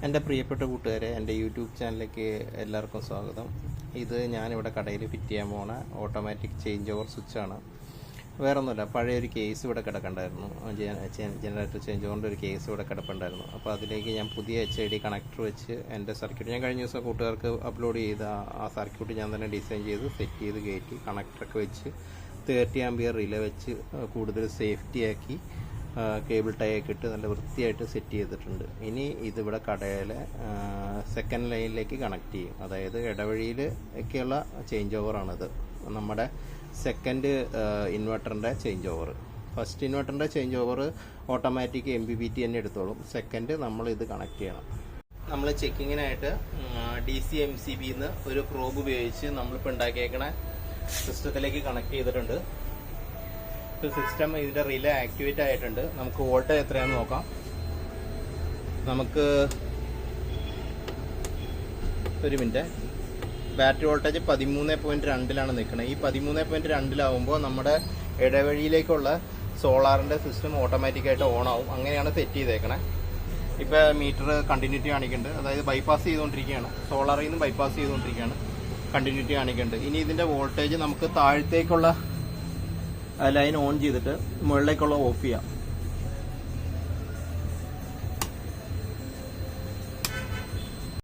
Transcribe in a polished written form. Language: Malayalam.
എൻ്റെ പ്രിയപ്പെട്ട കൂട്ടുകാരെ, എൻ്റെ യൂട്യൂബ് ചാനലിലേക്ക് എല്ലാവർക്കും സ്വാഗതം. ഇത് ഞാനിവിടെ കടയിൽ ഫിറ്റ് ചെയ്യാൻ പോണ ഓട്ടോമാറ്റിക് ചേഞ്ച് ഓവർ സ്വിച്ചാണ്. വേറെ ഒന്നുമില്ല, പഴയൊരു കേസ് ഇവിടെ കിടക്കണ്ടായിരുന്നു. ജനറേറ്റർ ചേഞ്ച് ഓവറിൻ്റെ ഒരു കേസ് ഇവിടെ കിടപ്പുണ്ടായിരുന്നു. അപ്പോൾ അതിലേക്ക് ഞാൻ പുതിയ HID കണക്ടർ വെച്ച് എൻ്റെ സർക്യൂട്ട് ഞാൻ കഴിഞ്ഞ ദിവസം കൂട്ടുകാർക്ക് അപ്ലോഡ് ചെയ്ത ആ സർക്യൂട്ട് ഞാൻ തന്നെ ഡിസൈൻ ചെയ്ത് സെറ്റ് ചെയ്ത് കയറ്റി കണക്ടറൊക്കെ വെച്ച് 30 ആംപിയർ റിലേ വെച്ച് കൂടുതൽ സേഫ്റ്റിയാക്കി കേബിൾ ടൈ ഒക്കെ ഇട്ട് നല്ല വൃത്തിയായിട്ട് സെറ്റ് ചെയ്തിട്ടുണ്ട്. ഇനി ഇതിവിടെ കടയിലെ സെക്കൻഡ് ലൈനിലേക്ക് കണക്ട് ചെയ്യും. അതായത് ഇടവഴിയിൽ ഒക്കെയുള്ള ചേഞ്ച് ഓവറാണിത്. നമ്മുടെ സെക്കൻഡ് ഇൻവെർട്ടറിൻ്റെ ചേഞ്ച് ഓവർ. ഫസ്റ്റ് ഇൻവെർട്ടറിൻ്റെ ചേഞ്ച് ഓവർ ഓട്ടോമാറ്റിക് MPPT തന്നെ എടുത്തോളും. സെക്കൻഡ് നമ്മൾ ഇത് കണക്ട് ചെയ്യണം. നമ്മൾ ചെക്കിങ്ങിനായിട്ട് DC MCBന്ന് ഒരു പ്രോബ് ഉപയോഗിച്ച് നമ്മളിപ്പോൾ ഉണ്ടാക്കിയേക്കണ സിസ്റ്റത്തിലേക്ക് കണക്ട് ചെയ്തിട്ടുണ്ട്. സിസ്റ്റം ഇതിൻ്റെ റിലേ ആക്ടിവേറ്റ് ആയിട്ടുണ്ട്. നമുക്ക് വോൾട്ടേജ് എത്രയാണെന്ന് നോക്കാം. നമുക്ക് ഒരു മിനിറ്റ്. ബാറ്ററി വോൾട്ടേജ് 13.2 നിൽക്കുന്നത്. ഈ 13.2 നമ്മുടെ ഇടവഴിയിലേക്കുള്ള സോളാറിൻ്റെ സിസ്റ്റം ഓട്ടോമാറ്റിക്കായിട്ട് ഓൺ ആവും. അങ്ങനെയാണ് സെറ്റ് ചെയ്തേക്കണേ. ഇപ്പോൾ മീറ്റർ കണ്ടിന്യൂറ്റി കാണിക്കുന്നുണ്ട്. അതായത് ബൈപ്പാസ് ചെയ്തുകൊണ്ടിരിക്കുകയാണ്. സോളാറിൽ നിന്ന് ബൈപ്പാസ് ചെയ്തുകൊണ്ടിരിക്കുകയാണ്. കണ്ടിന്യൂറ്റി കാണിക്കുന്നുണ്ട്. ഇനി ഇതിൻ്റെ വോൾട്ടേജ് നമുക്ക് താഴത്തേക്കുള്ള ലൈൻ ഓൺ ചെയ്തിട്ട് മുകളിലേക്കുള്ള ഓഫ് ചെയ്യാം.